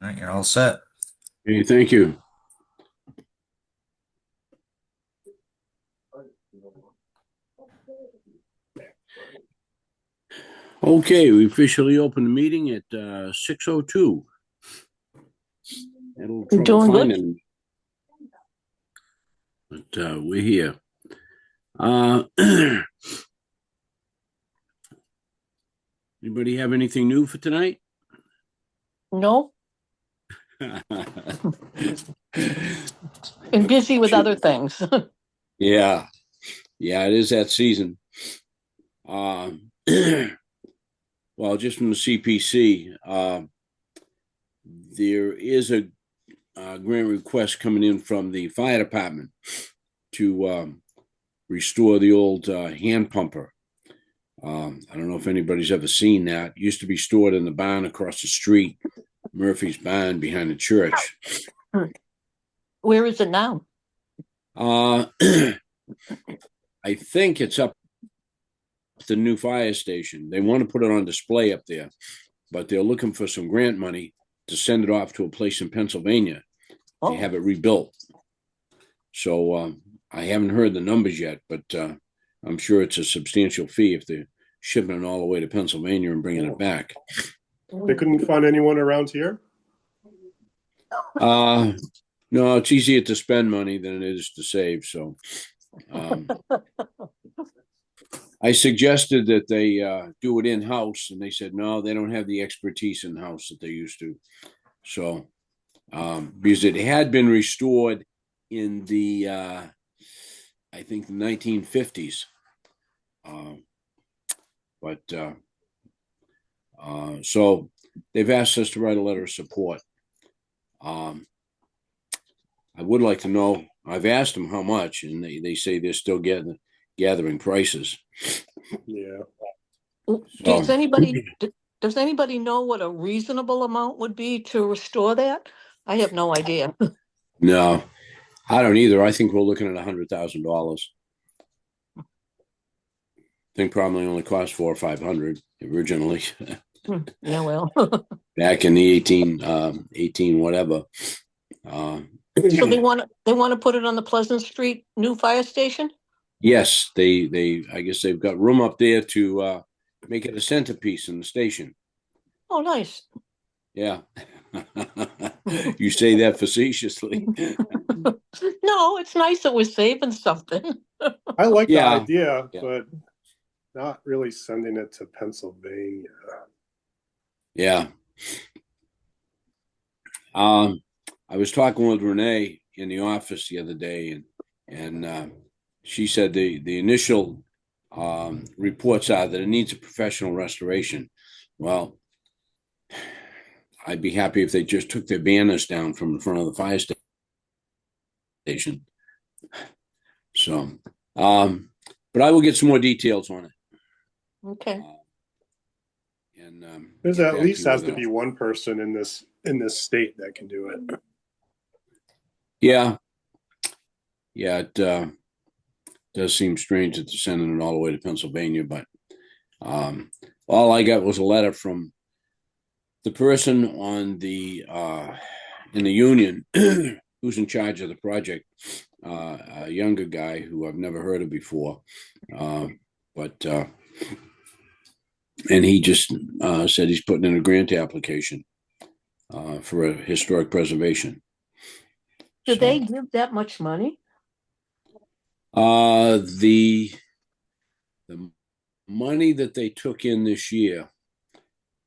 All right, you're all set. Hey, thank you. Okay, we officially opened the meeting at 6:02. Had a little You're trouble doing good. finding, but we're here. Anybody have anything new for tonight? No, been busy with other things. Yeah, yeah, it is that season. Well, just from the CPC, there is a grant request coming in from the fire department to restore the old hand pumper. I don't know if anybody's ever seen that. It used to be stored in the barn across the street, Murphy's barn behind the church. Where is it now? Uh, I think it's up at the new fire station. They want to put it on display up there, but they're looking for some grant money to send it off to a place in Pennsylvania to have it rebuilt. So I haven't heard the numbers yet, but I'm sure it's a substantial fee if they're shipping it all the way to Pennsylvania and bringing it back. They couldn't find anyone around here? No, it's easier to spend money than it is to save. So I suggested that they do it in-house, and they said, no, they don't have the expertise in-house that they used to. So because it had been restored in the, I think, the 1950s. So they've asked us to write a letter of support. I would like to know, I've asked them how much, and they say they're still gathering prices. Yeah. Does anybody know what a reasonable amount would be to restore that? I have no idea. No, I don't either. I think we're looking at $100,000. I think probably only cost $400 or $500 originally. Yeah, well. Back in the 18 whatever. So they want to put it on the Pleasant Street new fire station? Yes, they I guess they've got room up there to make it a centerpiece in the station. Oh, nice. Yeah. You say that facetiously. No, it's nice that we're saving something. I like the Yeah. idea, Yeah. but not really sending it to Pennsylvania. Yeah. I was talking with Renee in the office the other day, and she said the initial reports are that it needs a professional restoration. Well, I'd be happy if they just took their banners down from the front of the fire station. So, but I will get some more details on it. Okay. And There's get at back least you has with to be one person in this state that can do it. Yeah. Yeah, it does seem strange that they're sending it all the way to Pennsylvania, but all I got was a letter from the person on the in the union who's in charge of the project, a younger guy who I've never heard of before, but and he just said he's putting in a grant application for a historic preservation. Do they give that much money? The money that they took in this year,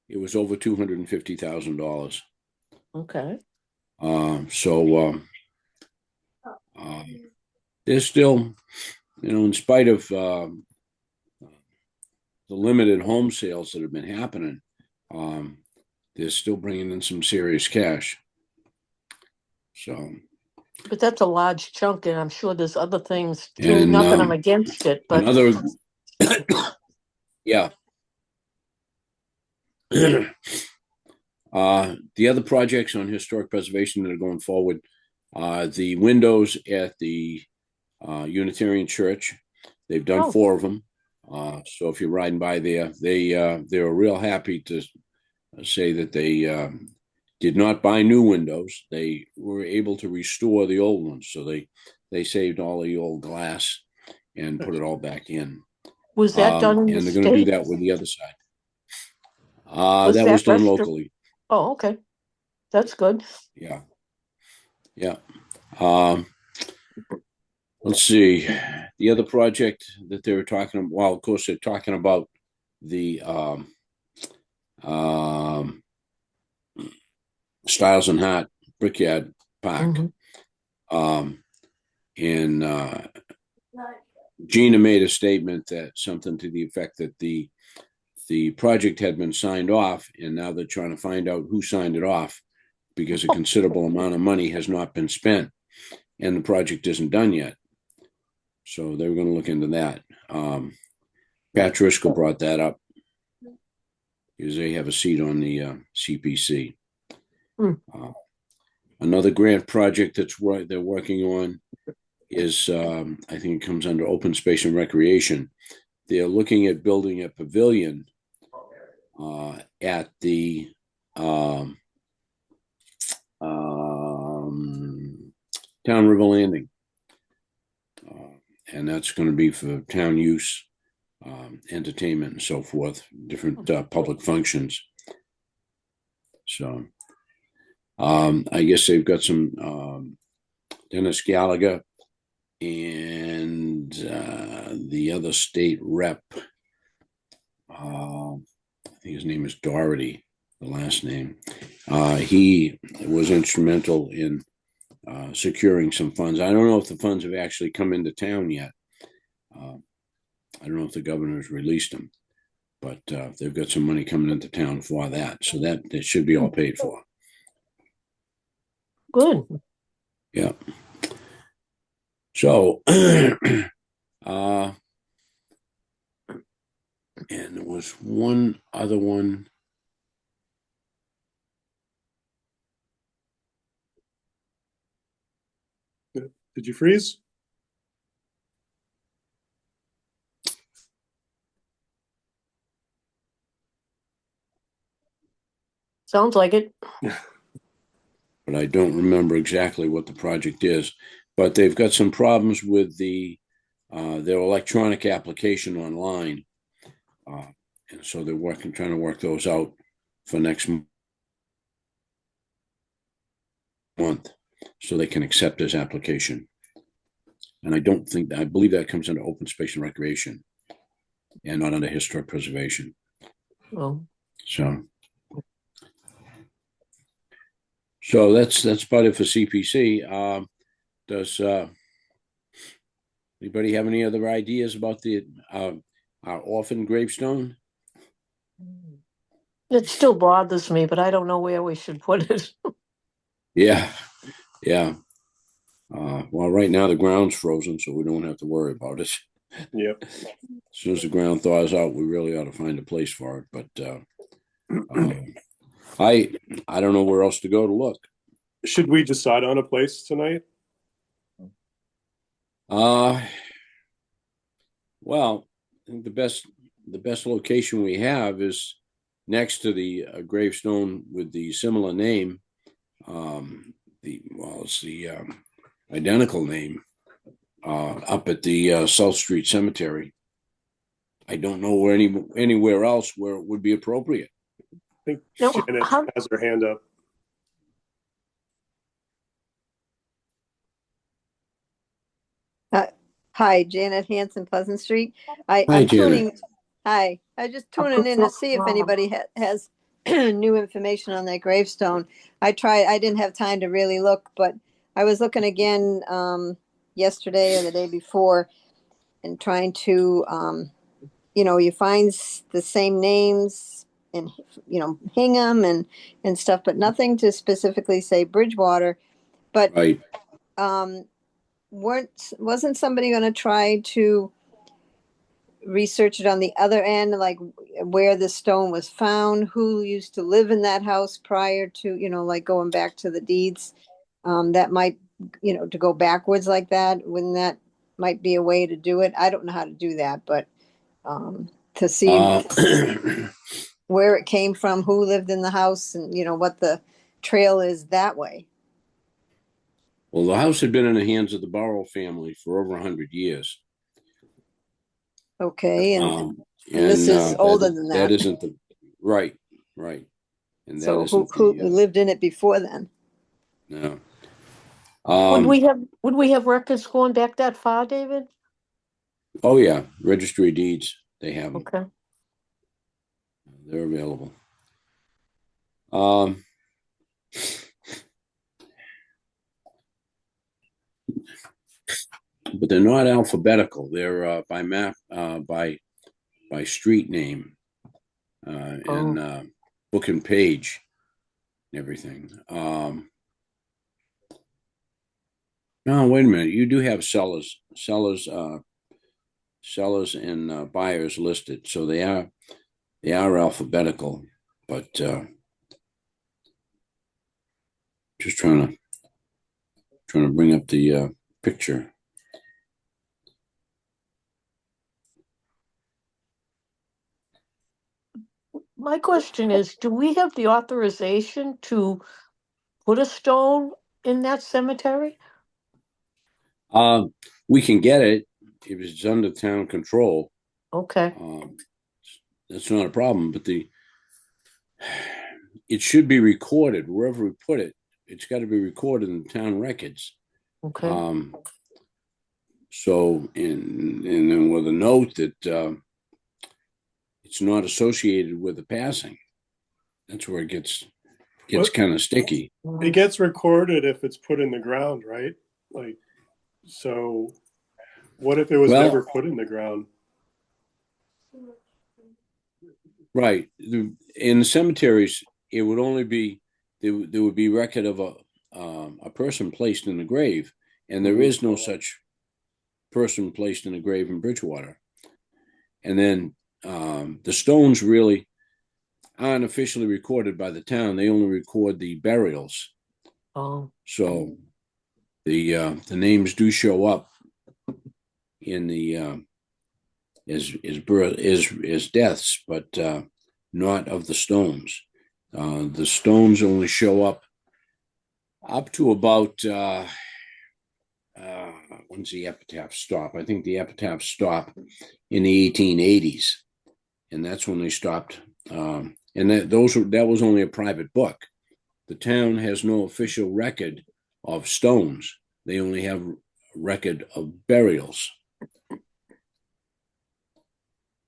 it was over $250,000. Okay. So there's still, in spite of the limited home sales that have been happening, they're still bringing in some serious cash. So, But that's a large chunk, and I'm sure there's other things too. and Not that I'm against it, but another, yeah. The other projects on historic preservation that are going forward, the windows at the Unitarian Church, they've done 4 of them. So if you're riding by there, they're real happy to say that they did not buy new windows. They were able to restore the old ones. So they saved all the old glass and put it all back in. Was that done in the And they're going to do state? that with the other side. Was That that was done restru- locally. Oh, okay. That's good. Yeah. Yeah. Um, let's see. The other project that they were talking about, well, of course, they're talking about the Styles and Hart Brickyard Park. Mhm. And Gina made a statement that something to the effect that the project had been signed off, and now they're trying to find out who signed it off because a considerable amount of money has not been spent, and the project isn't done yet. So they were going to look into that. Pat Driscoll brought that up because they have a seat on the CPC. Another grant project they're working on is, I think it comes under open space and recreation. They're looking at building a pavilion at the Town River Landing. And that's going to be for town use, entertainment and so forth, different public functions. So I guess they've got some Dennis Gallagher and the other state rep. I think his name is Doherty, the last name. He was instrumental in securing some funds. I don't know if the funds have actually come into town yet. I don't know if the governor's released them, but they've got some money coming into town for that. So that should be all paid for. Good. Yeah. So, and there was one other one. Did you freeze? Sounds like it. But I don't remember exactly what the project is. But they've got some problems with their electronic application online, and so they're trying to work those out for next month, so they can accept his application. And I believe that comes under open space and recreation, and not under historic preservation. Oh. So that's about it for CPC. Does anybody have any other ideas about our orphan gravestone? It still bothers me, but I don't know where we should put it. Yeah. Well, right now the ground's frozen, so we don't have to worry about it. Yep. As soon as the ground thaws out, we really ought to find a place for it. But I don't know where else to go to look. Should we decide on a place tonight? Well, I think the best location we have is next to the gravestone with the similar name. It's the identical name up at the South Street Cemetery. I don't know where anywhere else where it would be appropriate. I think No, Janet has her hand up. Hi, Janet Hanson, Pleasant Street. Hi, I'm Janet. tuning. Hi, I just tuning in to see if anybody has new information on that gravestone. I didn't have time to really look, but I was looking again yesterday or the day before, and trying to, you find the same names and Hingham and stuff, but nothing to specifically say Bridgewater. But Right. Wasn't somebody going to try to research it on the other end, like where the stone was found, who used to live in that house prior to, like going back to the deeds? That might, to go backwards like that, when that might be a way to do it. I don't know how to do that, but to see where it came from, who lived in the house, and what the trail is that way. Well, the house had been in the hands of the Burrow family for over 100 years. Okay, and Um, this is older than that that. isn't the right, right, and that So isn't who the lived in it before then? no. Would we have records going back that far, David? Oh yeah, registry of deeds. They have them. Okay. They're available. Um, but they're not alphabetical. They're by map, by street name, and book and page, and everything. No, wait a minute. You do have sellers, and buyers listed, so they are alphabetical. But just trying to bring up the picture. My question is, do we have the authorization to put a stone in that cemetery? We can get it if it's under town control. Okay, That's not a problem, but it should be recorded wherever we put it. It's got to be recorded in the town records. okay. So, and then with a note that it's not associated with the passing. That's where it gets What- kind of sticky. It gets recorded if it's put in the ground, right? Like, so what if it was Well- never put in the ground? Right. In the cemeteries, it would only be there would be record of a person placed in the grave, and there is no such person placed in a grave in Bridgewater. And then the stones really aren't officially recorded by the town. They only record the burials. Oh, So the names do show up in the as deaths, but not of the stones. The stones only show up to about when's the epitaph stop? I think the epitaph stop in the 1880s, and that's when they stopped. And that was only a private book. The town has no official record of stones. They only have record of burials.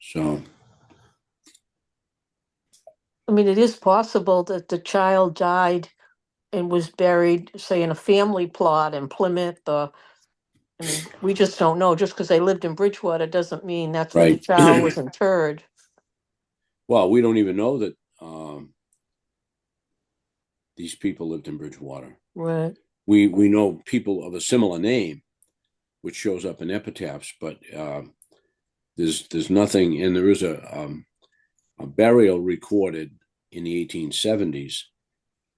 So, I mean, it is possible that the child died and was buried, say, in a family plot in Plymouth, or, I mean, we just don't know. Just because they lived in Bridgewater doesn't mean that's where the right. child was interred. Well, we don't even know that these people lived in Bridgewater. Right. We know people of a similar name, which shows up in epitaphs, but there's nothing, and there is a burial recorded in the 1870s,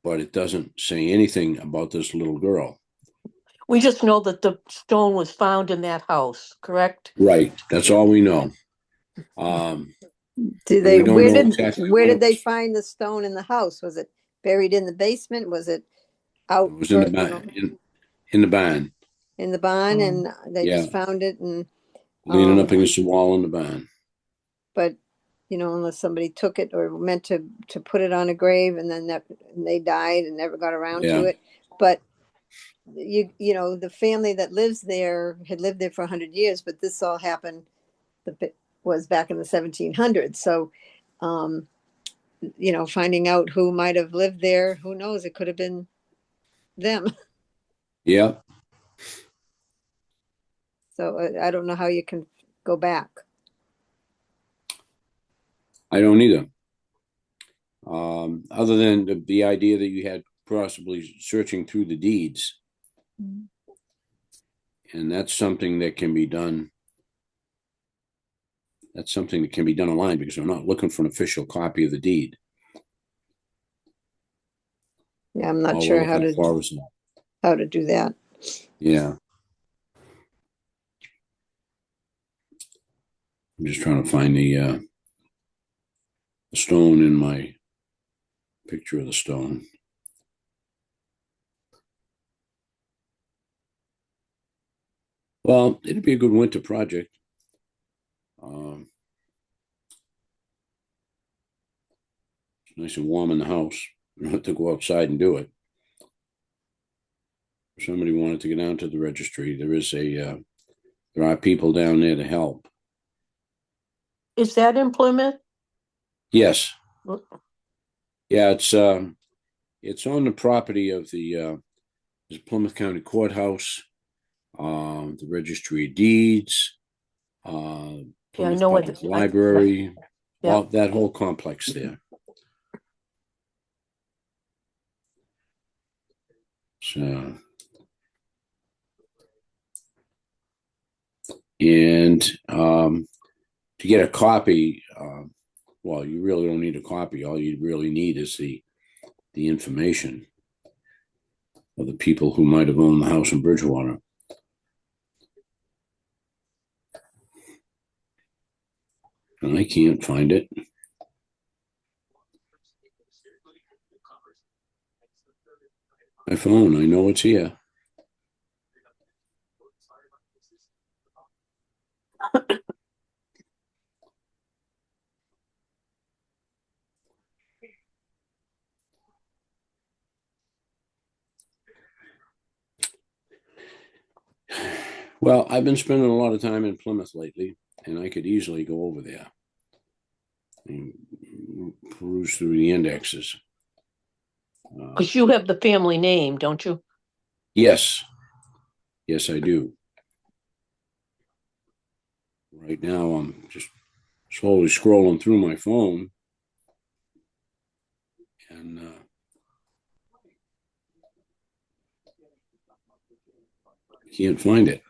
but it doesn't say anything about this little girl. We just know that the stone was found in that house, correct? Right. That's all we know. Do they, we don't where know did, exactly where what did they it find the stone in the house? Was it buried in the basement? Was it out? was in the in the barn, in the barn, and they just Yeah. found it, and leaning up against the wall in the barn. but unless somebody took it or meant to put it on a grave, and then and they died and never got around Yeah. to it. But the family that lives there had lived there for 100 years, but this all happened was back in the 1700s. So finding out who might have lived there, who knows, it could have been them. Yeah. So I don't know how you can go back. I don't either. Other than the idea that you had possibly searching through the deeds. And that's something that can be done. That's something that can be done online, because I'm not looking for an official copy of the deed. Yeah, I'm not All sure we're how looking to for is- do that. Yeah. I'm just trying to find the stone in my picture of the stone. Well, it'd be a good winter project. It's nice and warm in the house. You don't have to go outside and do it. If somebody wanted to get down to the registry, there are people down there to help. Is that in Plymouth? Yes. Well, Yeah, it's on the property of the Plymouth County Courthouse, the Registry of Deeds, Yeah, I Plymouth know what Public the- Library, Yeah. all that whole complex there. So, and to get a copy, well, you really don't need a copy. All you really need is the information of the people who might have owned the house in Bridgewater. And I can't find it. My phone, I know it's here. Well, I've been spending a lot of time in Plymouth lately, and I could easily go over there and peruse through the indexes. Because you have the family name, don't you? Yes. Yes, I do. Right now, I'm just slowly scrolling through my phone, and can't find it.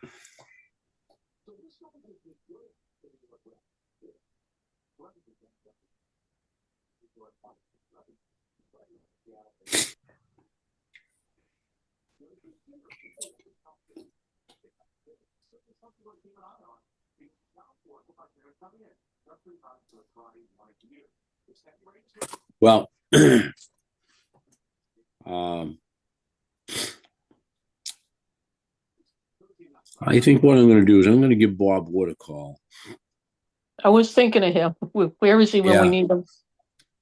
Well, I think what I'm going to do is I'm going to give Bob Wood a call. I was thinking of him. Where is he when we Yeah. need him?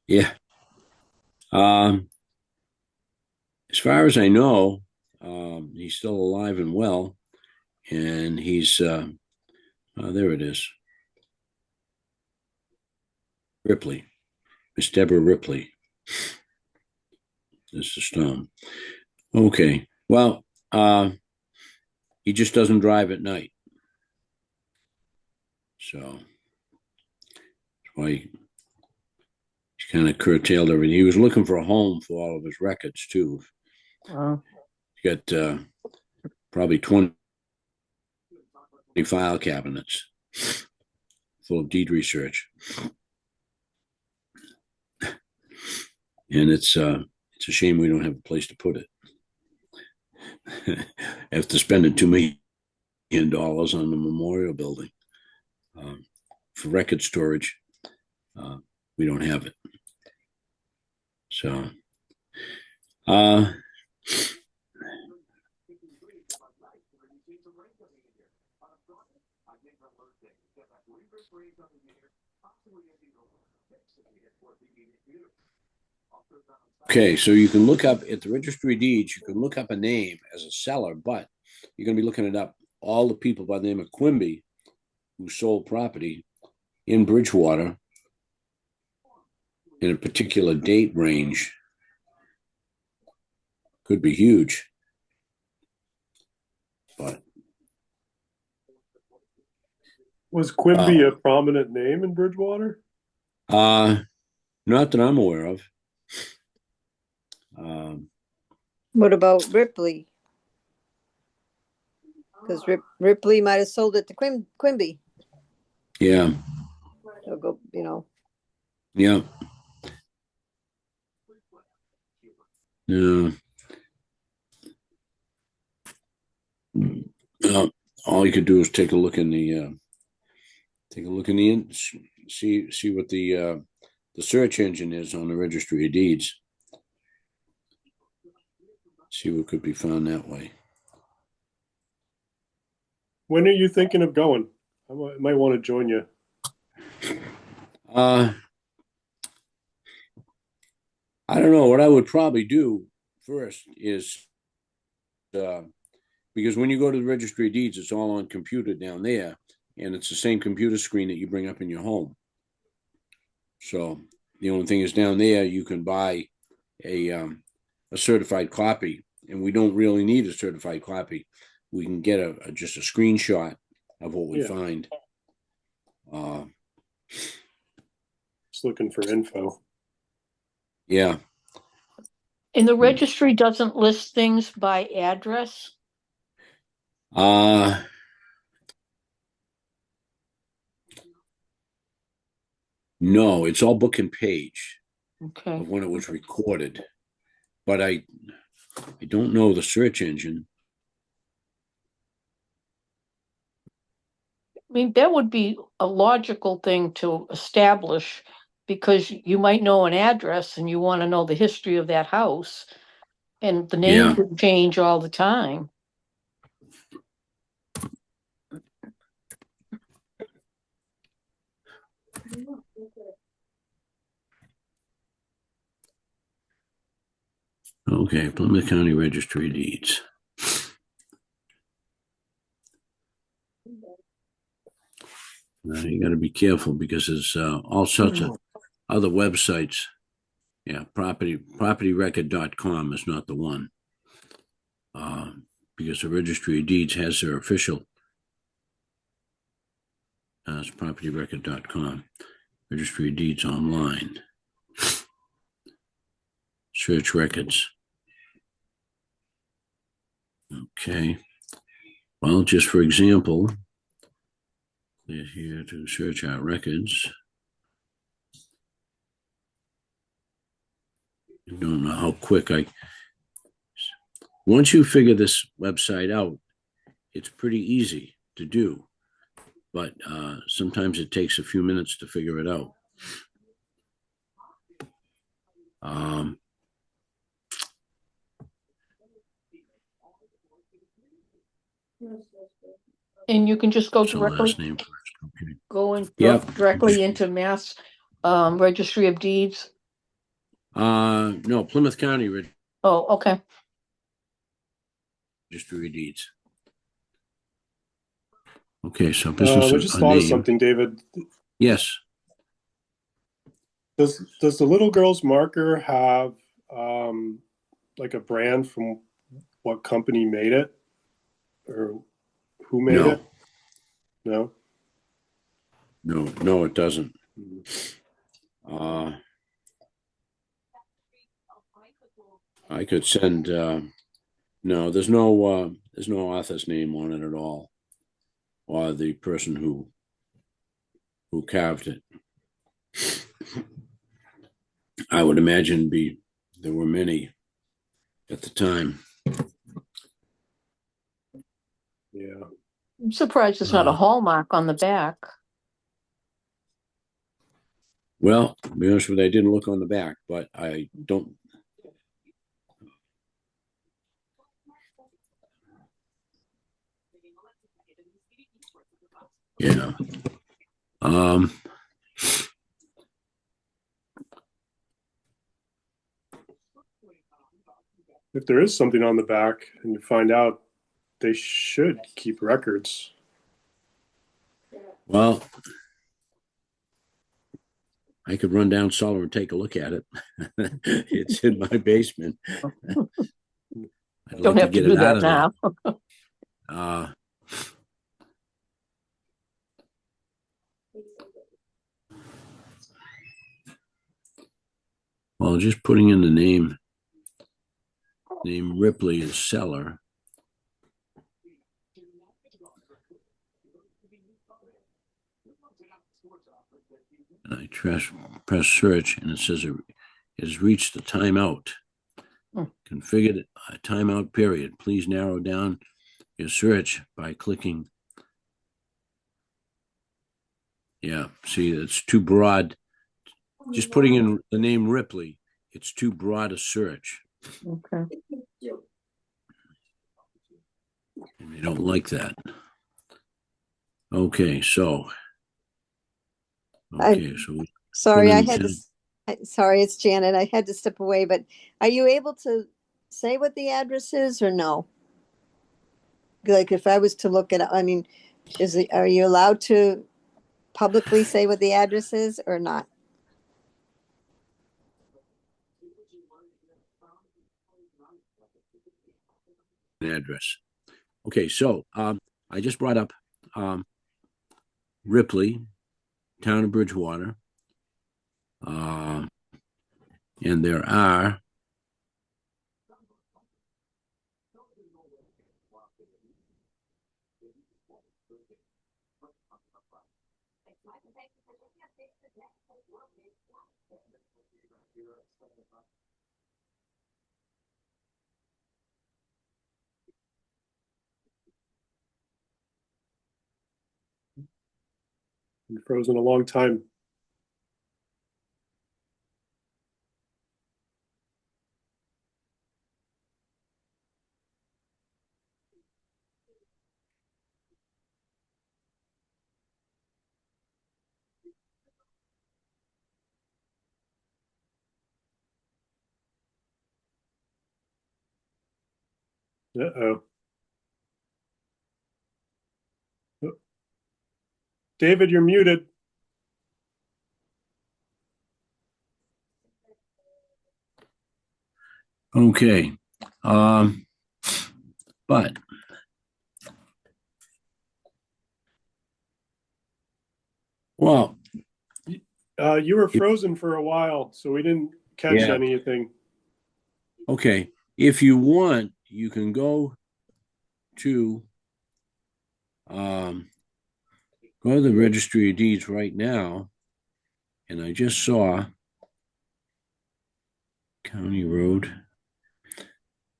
Yeah. As far as I know, he's still alive and well, and he's there it is. Ripley, Miss Deborah Ripley. This is Stone. Okay. Well, he just doesn't drive at night. So that's why he's kind of curtailed everything. He was looking for a home for all of his records too. He's got probably 20 file cabinets full of deed research. And it's a shame we don't have a place to put it. After spending $2 million on the memorial building for record storage, we don't have it. So, okay, so you can look up at the Registry of Deeds, you can look up a name as a seller, but you're going to be looking it up. All the people by the name of Quimby who sold property in Bridgewater in a particular date range could be huge. But Was Quimby a prominent name in Bridgewater? not that I'm aware of. What about Ripley? Because Ripley might have sold it to Quimby. Yeah. They'll go, Yeah. Yeah. All you could do is take a look in the see what the search engine is on the Registry of Deeds. See what could be found that way. When are you thinking of going? Might want to join you. I don't know. What I would probably do first is because when you go to the registry of deeds, it's all on computer down there, and it's the same computer screen that you bring up in your home. So the only thing is down there, you can buy a certified copy, and we don't really need a certified copy. We can get just a screenshot of what we Yeah. find. Just looking for info. Yeah. And the registry doesn't list things by address? No, it's all book and page Okay. of when it was recorded, but I don't know the search engine. I mean, that would be a logical thing to establish because you might know an address and you want to know the history of that house. And the name Yeah. could change all the time. Okay, Plymouth County Registry of Deeds. You got to be careful because there's all sorts of other websites. Yeah, propertyrecord.com is not the one. Because the Registry of Deeds has their official. It's propertyrecord.com. Registry of Deeds online. Search records. Okay. Well, just for example, click here to search our records. I don't know how quick once you figure this website out, it's pretty easy to do, but sometimes it takes a few minutes to figure it out. And you can just go So last directly, name first. Okay. go directly into Mass Registry of Deeds. No, Plymouth County Oh, okay. Registry of Deeds. Okay, so business I just thought name. of something, David. Yes. Does the little girl's marker have like a brand from what company made it or who made No. it? No. No, it doesn't. I could send. No, there's no author's name on it at all, or the person who carved it. I would imagine there were many at the time. Yeah. I'm surprised it's not a hallmark on the back. Well, to be honest with you, I didn't look on the back, but I don't. Yeah. If there is something on the back and you find out, they should keep records. Well, I could run down cellar and take a look at it. It's in my basement. I'd Don't like have to do that now. Well, just putting in the name Ripley as seller. And I press search, and it says it has reached the timeout. Configured a timeout period. Please narrow down your search by clicking. Yeah, see, it's too broad. Just putting in the name Ripley, it's too broad a search. Okay. And they don't like that. Okay, so. I- Okay, so. Sorry, Put I in had to, ten- sorry, it's Janet. I had to step away, but are you able to say what the address is or no? Like if I was to look at, I mean, are you allowed to publicly say what the address is or not? Address. Okay, so I just brought up Ripley, town of Bridgewater. And there are Been frozen a long time. Uh-oh. Oh. David, you're muted. okay. But well, You were frozen for a while, so we didn't catch Yeah. anything. okay. If you want, you can go to the registry of deeds right now, and I just saw County Road,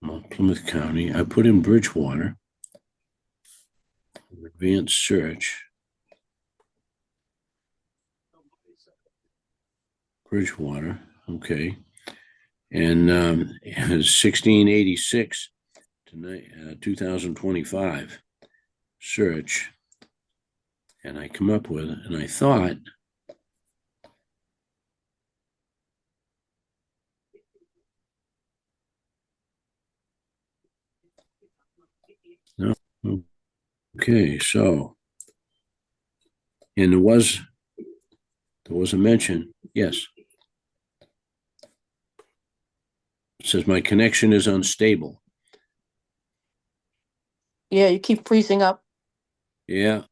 Plymouth County. I put in Bridgewater, advanced search. Bridgewater, okay, and it was 1686 to 2025 search, and I come up with, and I thought, no, okay, so, and there was a mention, yes. It says my connection is unstable. Yeah, you keep freezing up. Yeah.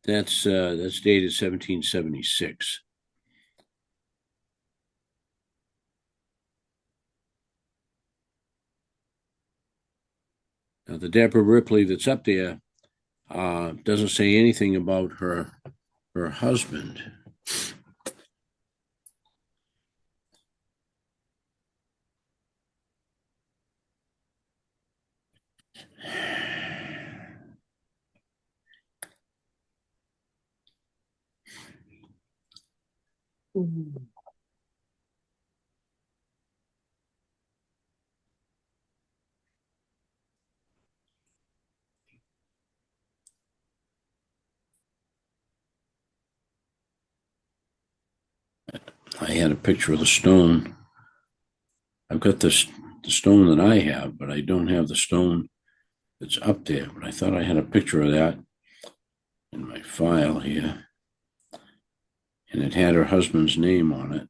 That's dated 1776. Now the Deborah Ripley that's up there doesn't say anything about her husband. I had a picture of the stone. I've got the stone that I have, but I don't have the stone that's up there. But I thought I had a picture of that in my file here. And it had her husband's name on it.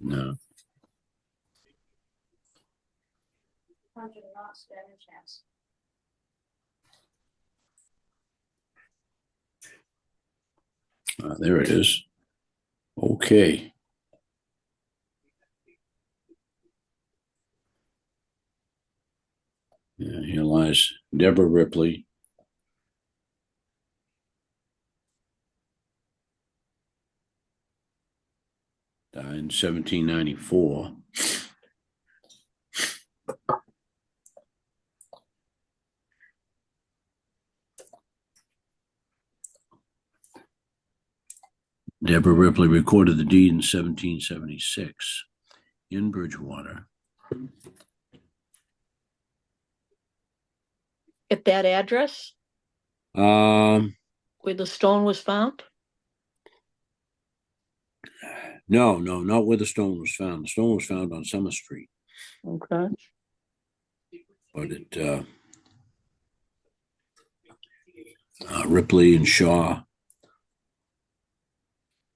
No. There it is. Okay. Yeah, here lies Deborah Ripley. Died in 1794. Deborah Ripley recorded the deed in 1776 in Bridgewater. At that address Um, where the stone was found? no, not where the stone was found. The stone was found on Summer Street, Okay. but Ripley and Shaw.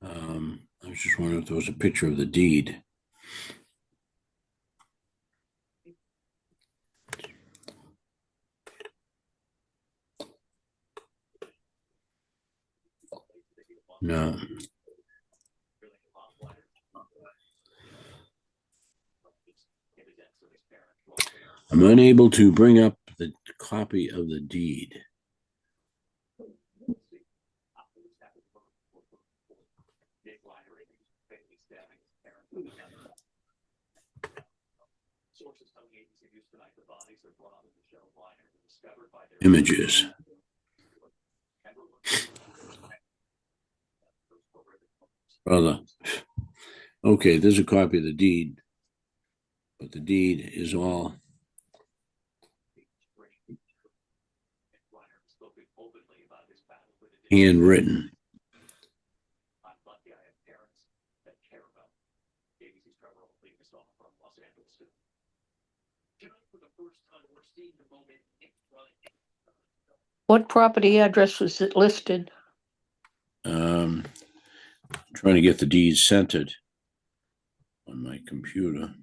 I was just wondering if there was a picture of the deed. No. I'm unable to bring up the copy of the deed. Images. Brother. Okay, there's a copy of the deed, but the deed is all handwritten. What property address was it listed? Trying to get the deed centered on my computer.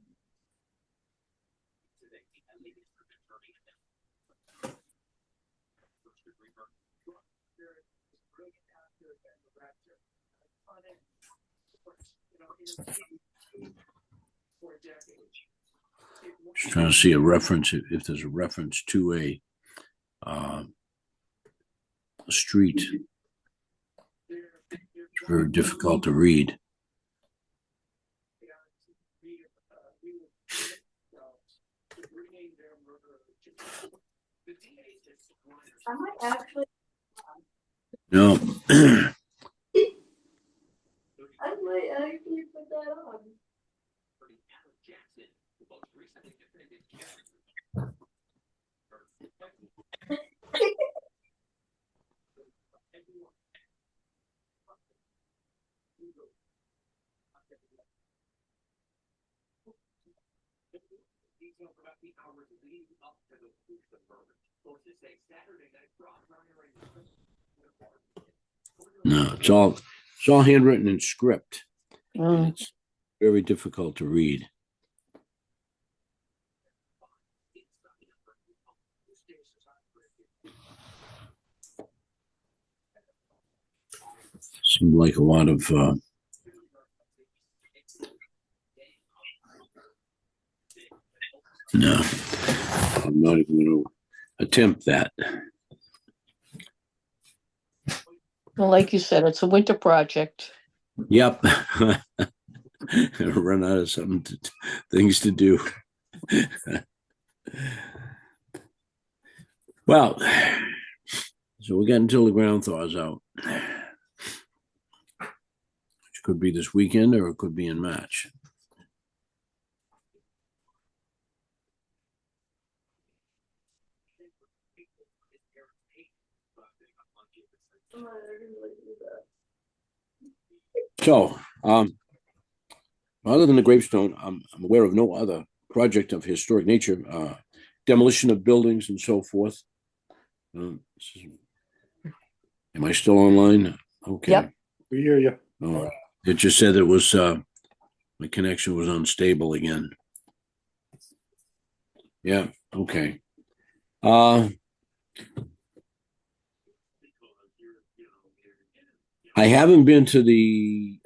Just trying to see a reference, if there's a reference to a street. It's very difficult to read. I might actually. No. I might actually put that on. No, it's all handwritten in script. And Mm. it's very difficult to read. Seemed like a lot of no, I'm not even going to attempt that. Well, like you said, it's a winter project. Yep. Run out of things to do. Well, so we got until the ground thaws out, which could be this weekend or it could be in March. So, other than the gravestone, I'm aware of no other project of historic nature, demolition of buildings and so forth. Am I still online? Okay. Yep. We hear you. Oh, it just said it was my connection was unstable again. Yeah. Okay. I haven't been to the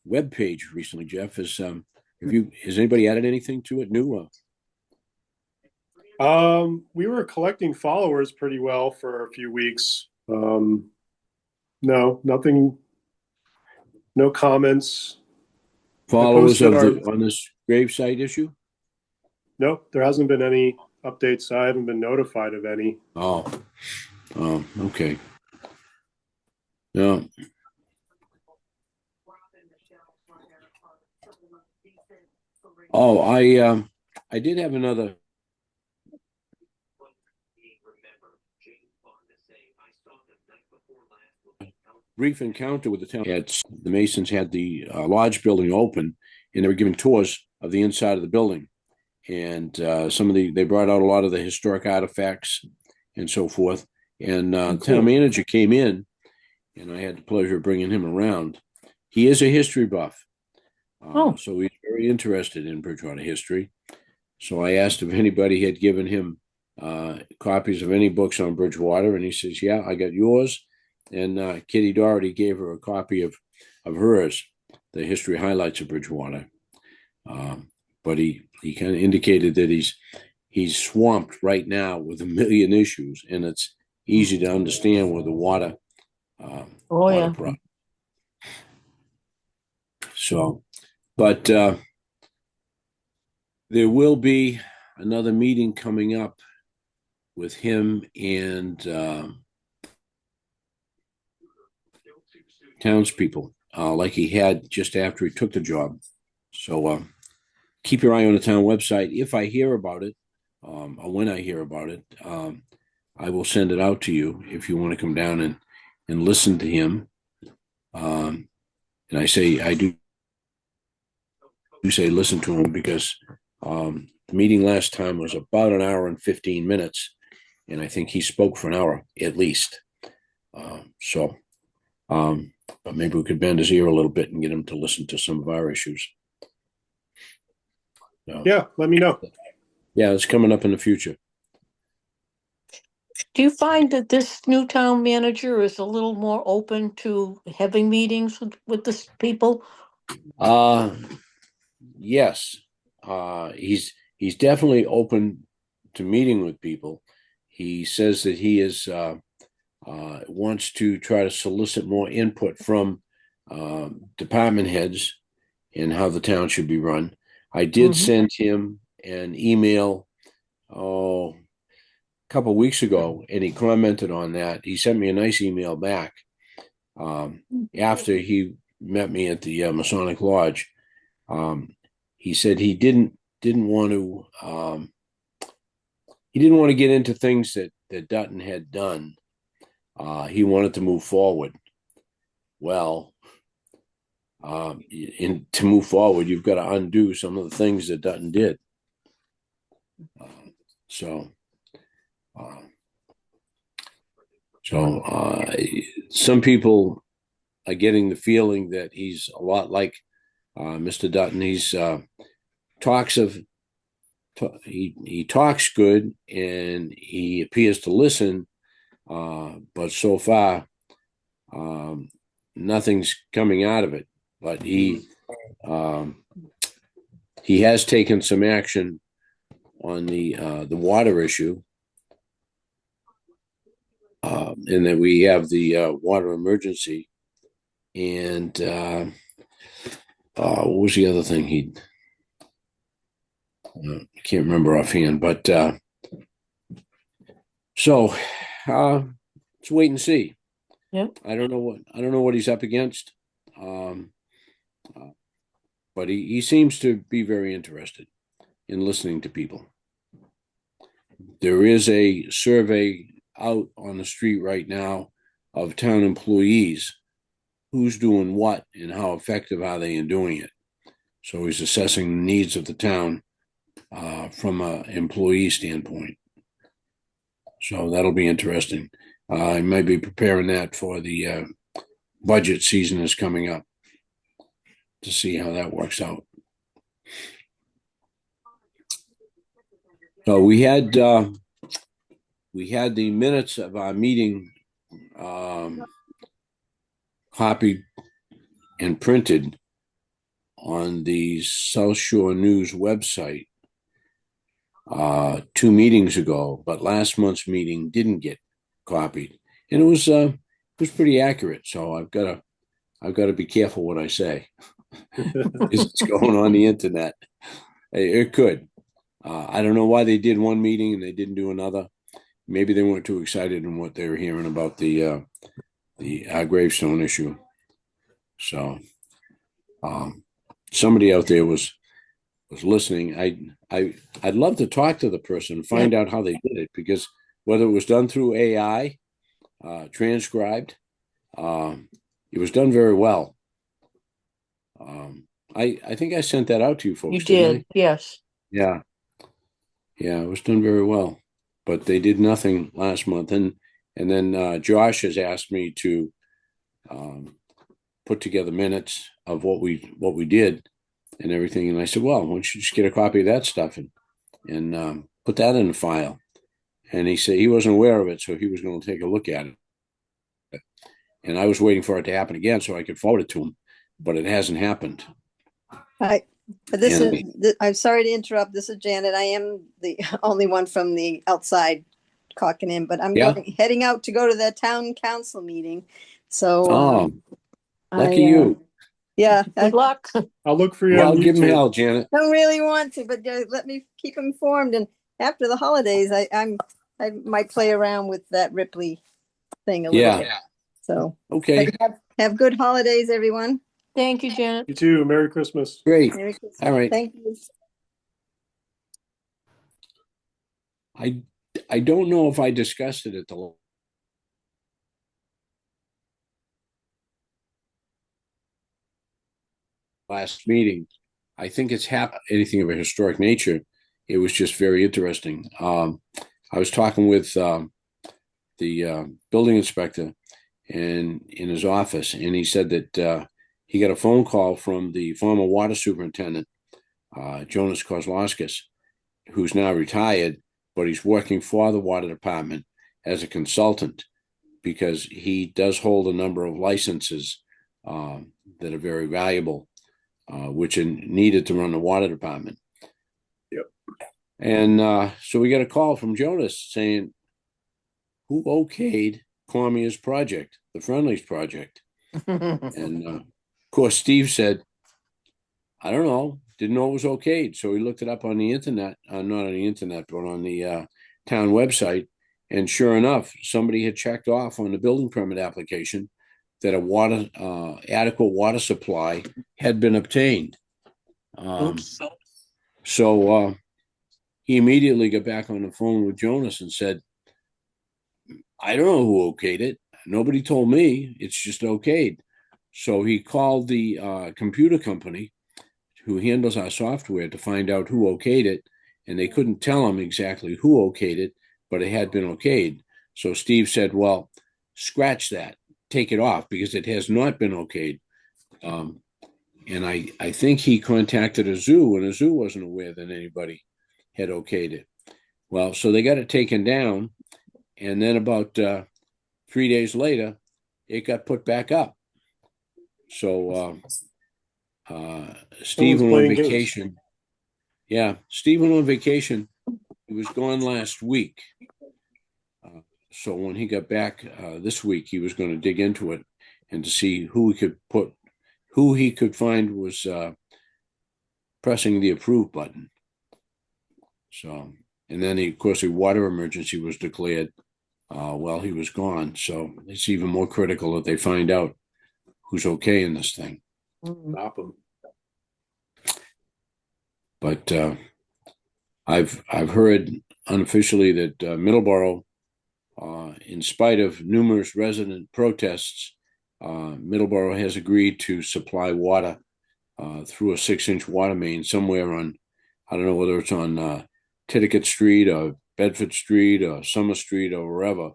web page recently, Jeff. Has anybody added anything to it new? We were collecting followers pretty well for a few weeks. No, nothing, no comments. followers of posted on this gravesite issue? No, there hasn't been any updates. I haven't been notified of any. Oh, okay. No. Oh, I did have another brief encounter with the town. The Masons had the lodge building open, and they were giving tours of the inside of the building. And they brought out a lot of the historic artifacts and so forth. And the town manager came in, and I had the pleasure of bringing him around. He is a history buff. So he's very interested in Bridgewater history. So I asked if anybody had given him copies of any books on Bridgewater, and he says, "Yeah, I got yours." And Kitty Doherty gave her a copy of hers, the history highlights of Bridgewater. But he kind of indicated that he's swamped right now with a million issues, and it's easy to understand with the water. Water problem. So, but there will be another meeting coming up with him and townspeople, like he had just after he took the job. So keep your eye on the town website. If I hear about it, or when I hear about it, I will send it out to you if you want to come down and listen to him. And I do say listen to him because the meeting last time was about an hour and 15 minutes, and I think he spoke for an hour at least. But maybe we could bend his ear a little bit and get him to listen to some of our issues. So, Yeah, let me know. Yeah, it's coming up in the future. Do you find that this new town manager is a little more open to having meetings with the people? Yes. He's definitely open to meeting with people. He says that he is wants to try to solicit more input from department heads in how the town should be run. I did send him an email a couple of weeks ago, and he commented on that. He sent me a nice email back after he met me at the Masonic Lodge. He said he didn't want to get into things that Dutton had done. He wanted to move forward. Well, to move forward, you've got to undo some of the things that Dutton did. Some people are getting the feeling that he's a lot like Mr. Dutton. He's he talks good and he appears to listen, but so far nothing's coming out of it. But he has taken some action on the water issue, and that we have the water emergency. And what was the other thing I can't remember offhand, but so let's wait and see. Yep. I don't know what he's up against, but he seems to be very interested in listening to people. There is a survey out on the street right now of town employees, who's doing what and how effective are they in doing it. So he's assessing the needs of the town from an employee standpoint. So that'll be interesting. I might be preparing that for the budget season is coming up to see how that works out. So we had the minutes of our meeting copied and printed on the South Shore News website 2 meetings ago, but last month's meeting didn't get copied, and it was pretty accurate. So I've got to be careful what I say. is going on the internet. It could. I don't know why they did one meeting and they didn't do another. Maybe they weren't too excited in what they were hearing about the gravestone issue. So somebody out there was listening. I'd love to talk to the person and find out how they did it, because whether it was done through AI, transcribed, it was done very well. I think I sent that out to you folks. You didn't did, yes. Yeah. Yeah, it was done very well. But they did nothing last month. And then Josh has asked me to put together minutes of what we did and everything. And I said, well, why don't you just get a copy of that stuff and put that in the file? And he said he wasn't aware of it, so he was going to take a look at it. And I was waiting for it to happen again so I could forward it to him, but it hasn't happened. I'm sorry to interrupt. This is Janet. I am the only one from the outside clocking in, but I'm heading out to go to the town council meeting. So, lucky you. Yeah. Good luck. I'll look for you. Well, on give him YouTube. hell, Janet. Don't really want to, but let me keep informed. And after the holidays, I might play around with that Ripley thing a little bit. So, okay. Have good holidays, everyone. Thank you, Janet. You too. Merry Christmas. Great. Merry Christmas. All right. Thank you. I don't know if I discussed it at the last meeting. I think it's anything of a historic nature. It was just very interesting. I was talking with the building inspector and in his office, and he said that he got a phone call from the former water superintendent, Jonas Kozlowskis, who's now retired, but he's working for the water department as a consultant because he does hold a number of licenses that are very valuable, which are needed to run the water department. Yep. And so we got a call from Jonas saying, who okayed Cormier's project, the Friendlies project? And of course, Steve said, I don't know, didn't know it was okayed. So he looked it up on the internet, not on the internet, but on the town website. And sure enough, somebody had checked off on the building permit application that a adequate water supply had been obtained. So he immediately got back on the phone with Jonas and said, I don't know who okayed it. Nobody told me. It's just okayed. So he called the computer company who handles our software to find out who okayed it. And they couldn't tell him exactly who okayed it, but it had been okayed. So Steve said, well, scratch that, take it off because it has not been okayed. And I think he contacted a zoo, and a zoo wasn't aware that anybody had okayed it. Well, so they got it taken down. And then about 3 days later, it got put back up. So Steve went on vacation. Games. Yeah, Steve went on vacation. He was gone last week. So when he got back this week, he was going to dig into it and to see who he could find was pressing the approve button. So, and then of course, a water emergency was declared while he was gone. So it's even more critical that they find out who's okay in this thing. Stop him. But I've heard unofficially that Middleborough, in spite of numerous resident protests, Middleborough has agreed to supply water through a 6-inch water main somewhere on, I don't know whether it's on Titicut Street or Bedford Street or Summer Street or wherever,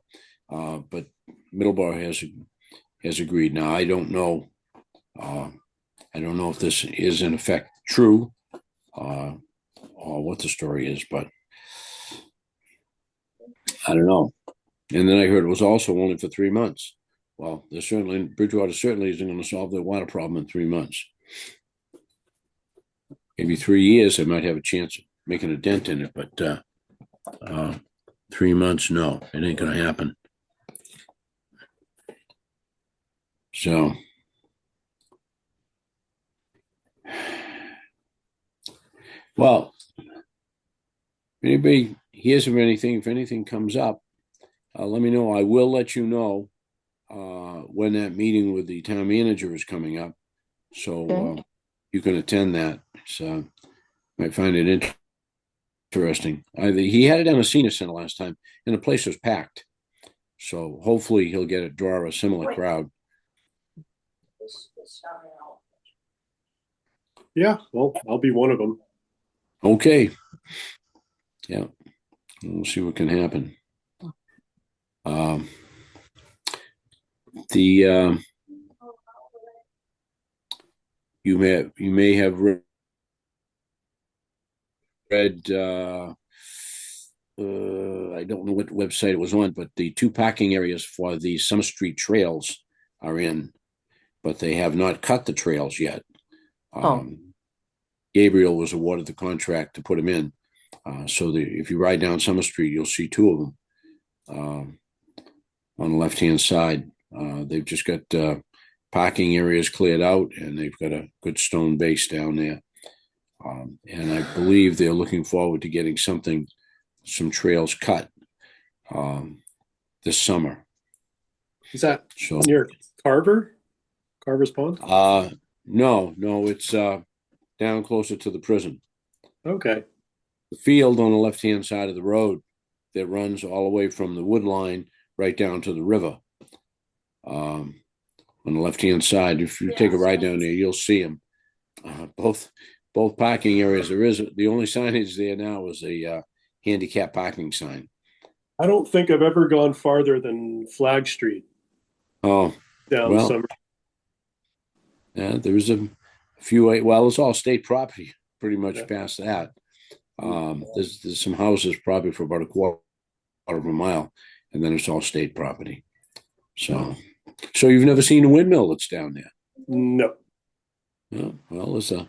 but Middleborough has agreed. Now I don't know if this is in effect true or what the story is, but I don't know. And then I heard it was also only for 3 months. Well, Bridgewater certainly isn't going to solve their water problem in 3 months. Maybe 3 years, they might have a chance of making a dent in it, but 3 months, no, it ain't going to happen. So Well, if anybody hears of anything, if anything comes up, let me know. I will let you know when that meeting with the town manager is coming up. So Okay. you can attend that. So might find it interesting. He had it on a senior center last time, and the place was packed. So hopefully he'll get it, draw a similar crowd. Yeah, well, I'll be one of them. Okay. Yeah. We'll see what can happen. The you may have read I don't know what website it was on, but the 2 parking areas for the Summer Street trails are in, but they have not cut the trails yet. Gabriel was awarded the contract to put them in. So if you ride down Summer Street, you'll see 2 of them on the left-hand side. They've just got parking areas cleared out, and they've got a good stone base down there. And I believe they're looking forward to getting some trails cut this summer. Is that So near Carver's Pond? no, it's down closer to the prison. Okay. The field on the left-hand side of the road that runs all the way from the wood line right down to the river. On the left-hand side, if you take a ride down there, you'll see them. Both parking areas. There is the only signage there now is a handicap parking sign. I don't think I've ever gone farther than Flag Street Oh, down well, Summer. yeah, there's a few. Well, it's all state property, pretty much Yeah. past that. There's some houses probably for about a quarter of a mile, and then it's all state property. So you've never seen a windmill that's down there? No. Yeah, well, there's a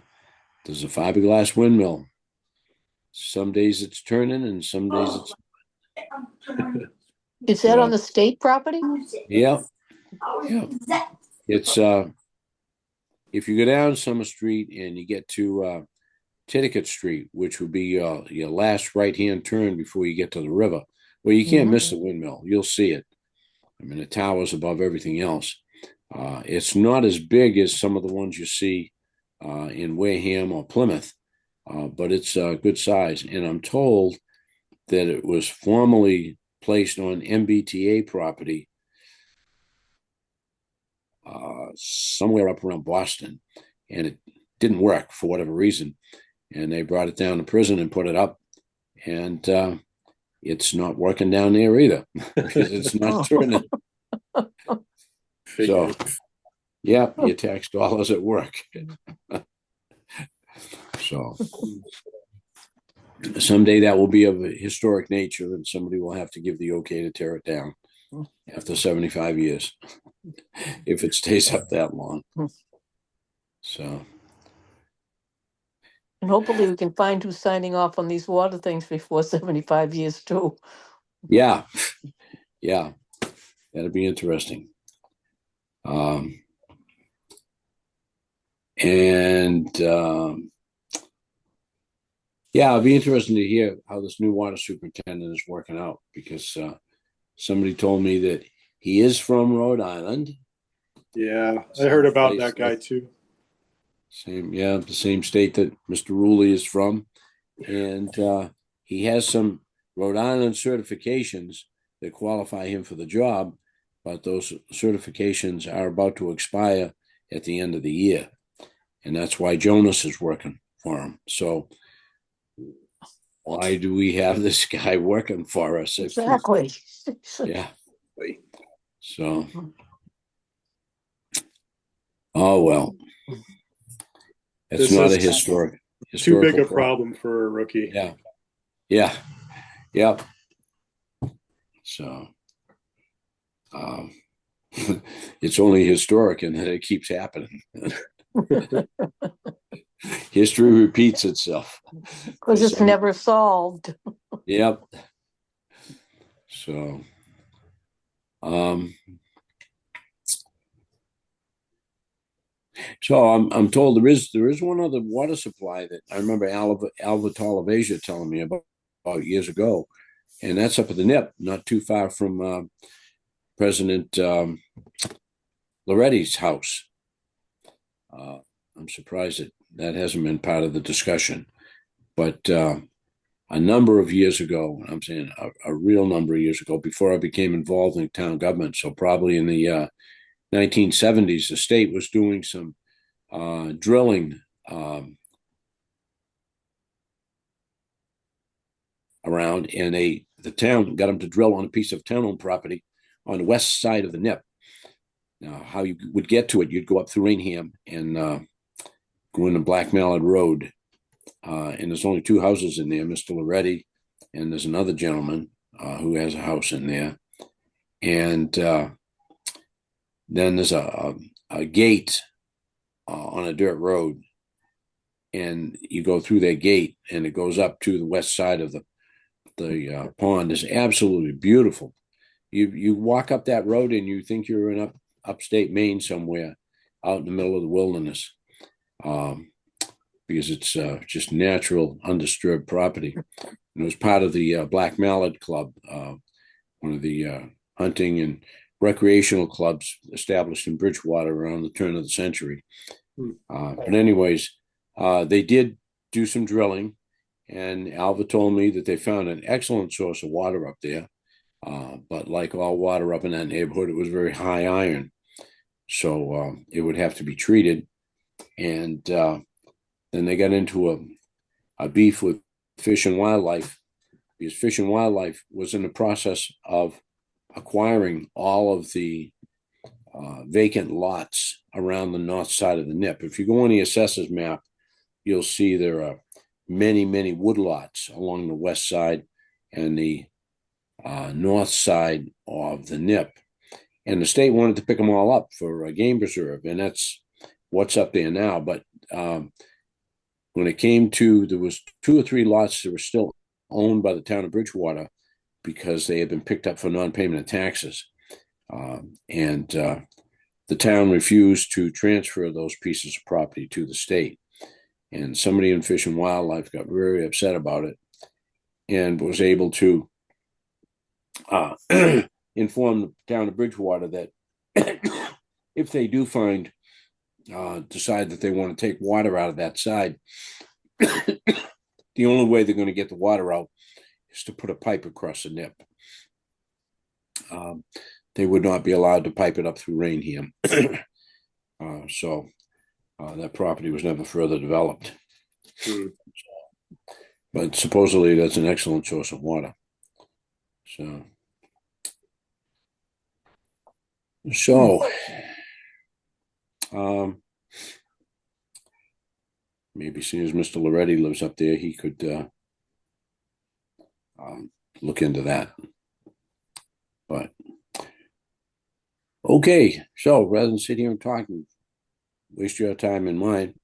fiberglass windmill. Some days it's turning, and some days it's Is that on the state property? yeah. It's if you go down Summer Street and you get to Titicut Street, which would be your last right-hand turn before you get to the river. Well, you can't miss the windmill. You'll see it. I mean, the tower's above everything else. It's not as big as some of the ones you see in Wareham or Plymouth, but it's a good size. And I'm told that it was formerly placed on MBTA property somewhere up around Boston, and it didn't work for whatever reason. And they brought it down to prison and put it up, and it's not working down there either because it's not turning. So, yeah, your tax dollars at work. So someday that will be of a historic nature, and somebody will have to give the okay to tear it down after 75 years, if it stays up that long. So, And hopefully we can find who's signing off on these water things before 75 years too. yeah, that'd be interesting. Yeah, it'd be interesting to hear how this new water superintendent is working out, because somebody told me that he is from Rhode Island. Yeah, I heard about that guy too. The same state that Mr. Rulli is from. And he has some Rhode Island certifications that qualify him for the job, but those certifications are about to expire at the end of the year. And that's why Jonas is working for him. So why do we have this guy working for us? Exactly. Yeah. So, oh, well. It's This not is a historical too big a problem for a rookie. Yeah. Yep. So, it's only historic in that it keeps happening. History repeats itself. Because it's never solved. Yep. So, So I'm told there is one other water supply that I remember Alva Talavesia telling me about years ago, and that's up at the Nip, not too far from President Loretti's house. I'm surprised that hasn't been part of the discussion, but a number of years ago, I'm saying a real number of years ago, before I became involved in town government, so probably in the 1970s, the state was doing some drilling around, and the town got them to drill on a piece of town-owned property on the west side of the Nip. Now, how you would get to it, you'd go up through Rainham and go into Black Mallard Road, and there's only two houses in there, Mr. Loretti, and there's another gentleman who has a house in there, and then there's a gate on a dirt road, and you go through that gate, and it goes up to the west side of the pond. Is absolutely beautiful. You walk up that road, and you think you're in upstate Maine somewhere, out in the middle of the wilderness, because it's just natural, undisturbed property. And it was part of the Black Mallard Club, one of the hunting and recreational clubs established in Bridgewater around the turn of the century. But anyways, they did do some drilling, and Alva told me that they found an excellent source of water up there. But like all water up in that neighborhood, it was very high iron. So it would have to be treated. And then they got into a beef with Fish and Wildlife, because Fish and Wildlife was in the process of acquiring all of the vacant lots around the north side of the Nip. If you go on the assessor's map, you'll see there are many, many woodlots along the west side and the north side of the Nip. And the state wanted to pick them all up for a game preserve, and that's what's up there now. But when it came to, there was 2 or 3 lots that were still owned by the town of Bridgewater because they had been picked up for non-payment of taxes. And the town refused to transfer those pieces of property to the state. And somebody in Fish and Wildlife got very upset about it and was able to inform the town of Bridgewater that if they do decide that they want to take water out of that side, the only way they're going to get the water out is to put a pipe across the Nip. They would not be allowed to pipe it up through Rainham. So that property was never further developed. But supposedly that's an excellent source of water. So maybe seeing as Mr. Loretti lives up there, he could look into that. But okay, so rather than sit here and talk and waste your time and mine,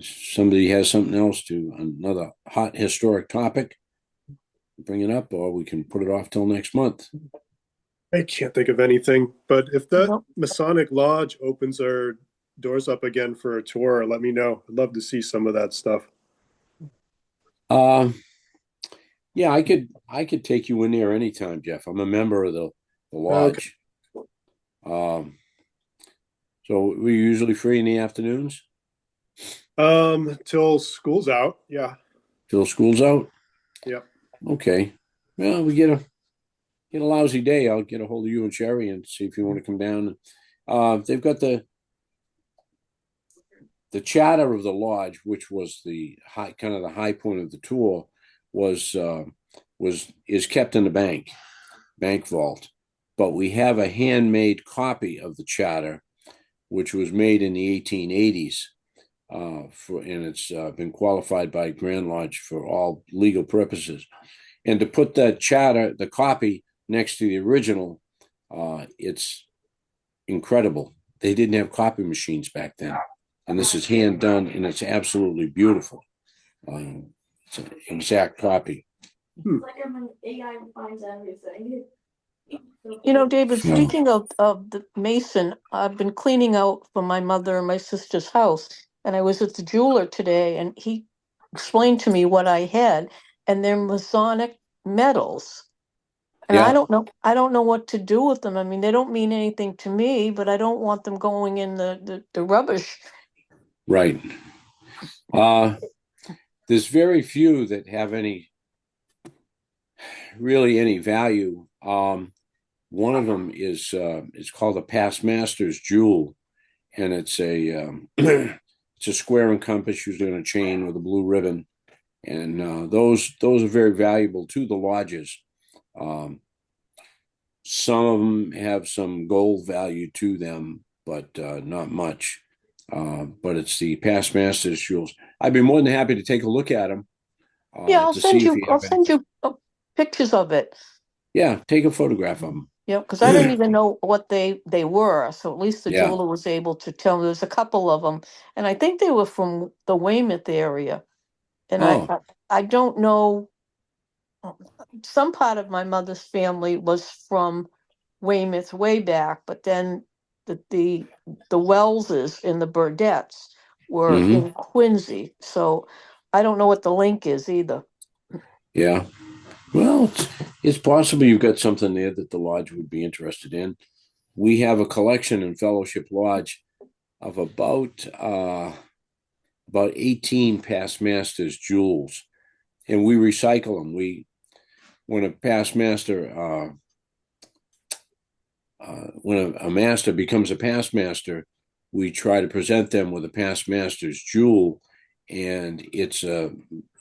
somebody has something else another hot historic topic, bring it up, or we can put it off till next month. I can't think of anything, but if the Masonic Lodge opens their doors up again for a tour, let me know. I'd love to see some of that stuff. Yeah, I could take you in there anytime, Jeff. I'm a member of the lodge. Okay. So we're usually free in the afternoons? Till school's out, yeah. Till school's out? Yep. Okay. Well, we get a lousy day, I'll get a hold of you and Sherry and see if you want to come down. They've got the charter of the lodge, which was the high point of the tour, is kept in the bank vault. But we have a handmade copy of the charter, which was made in the 1880s, and it's been qualified by Grand Lodge for all legal purposes. And to put the charter, the copy, next to the original, it's incredible. They didn't have copy machines back then, and this is hand done, and it's absolutely beautiful. It's an exact copy. It's like when AI finds everything. You know, David, So- speaking of the mason, I've been cleaning out for my mother and my sister's house. And I was at the jeweler today and he explained to me what I had, and they're Masonic medals. And Yeah. I don't know what to do with them. I mean, they don't mean anything to me, but I don't want them going in the rubbish. Right. There's very few that have really any value. One of them is it's called a Past Masters Jewel, and it's a it's a square and compass, usually on a chain with a blue ribbon, and those are very valuable to the lodges. Some of them have some gold value to them, but not much. But it's the Past Masters Jewels. I'd be more than happy to take a look at them. Yeah, To see if you I'll have any. send you pictures of it. Yeah, take a photograph of them. Yeah, because I didn't even know what they were. So at least the Yeah. jeweler was able to tell me. There's a couple of them, and I think they were from the Weymouth area. And Oh. I don't know. Some part of my mother's family was from Weymouth way back, but then the Wellses and the Burdettes were Mhm. in Quincy. So I don't know what the link is either. Yeah. Well, it's possible you've got something there that the lodge would be interested in. We have a collection in Fellowship Lodge of about 18 Past Masters jewels, and we recycle them. When a past master when a master becomes a past master, we try to present them with a past master's jewel, and it's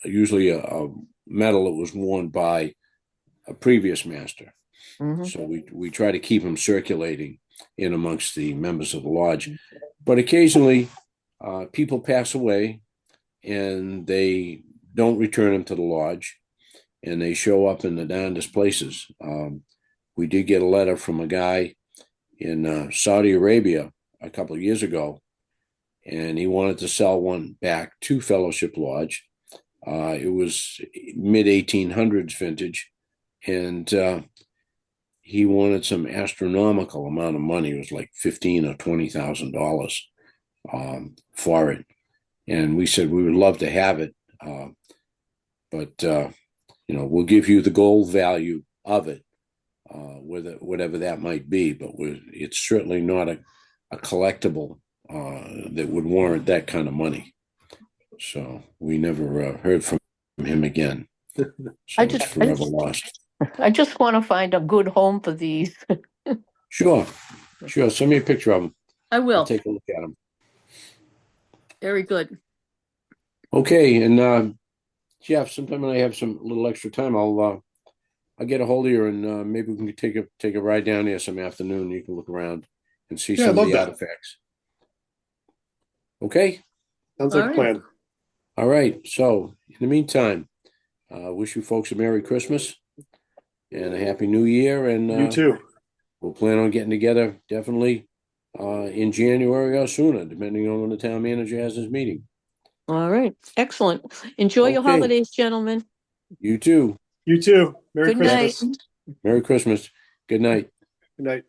usually a medal that was worn by a previous master. Mhm. So we try to keep them circulating in amongst the members of the lodge. But occasionally, people pass away, and they don't return them to the lodge, and they show up in the darndest places. We did get a letter from a guy in Saudi Arabia a couple of years ago, and he wanted to sell one back to Fellowship Lodge. It was mid 1800s vintage, and he wanted some astronomical amount of money. It was like $15,000 or $20,000 for it, and we said we would love to have it, but we'll give you the gold value of it, whatever that might be. But it's certainly not a collectible that would warrant that kind of money. So we never heard from him again. So it's forever lost. I just want to find a good home for these. Sure. Send me a picture of them. I will. I'll take a look at them. Very good. Okay, and Jeff, sometime when I have some little extra time, I'll get a hold of you, and maybe we can take a ride down there some afternoon. You can look around and see some of the artifacts. Okay. Sounds like a All right. plan. All right. So in the meantime, wish you folks a Merry Christmas and a Happy New Year. And You too. we'll plan on getting together definitely in January or sooner, depending on when the town manager has his meeting. All right. Excellent. Enjoy your Okay. holidays, gentlemen. You too. You too. Merry Good night. Christmas. Merry Christmas. Good night. Good night.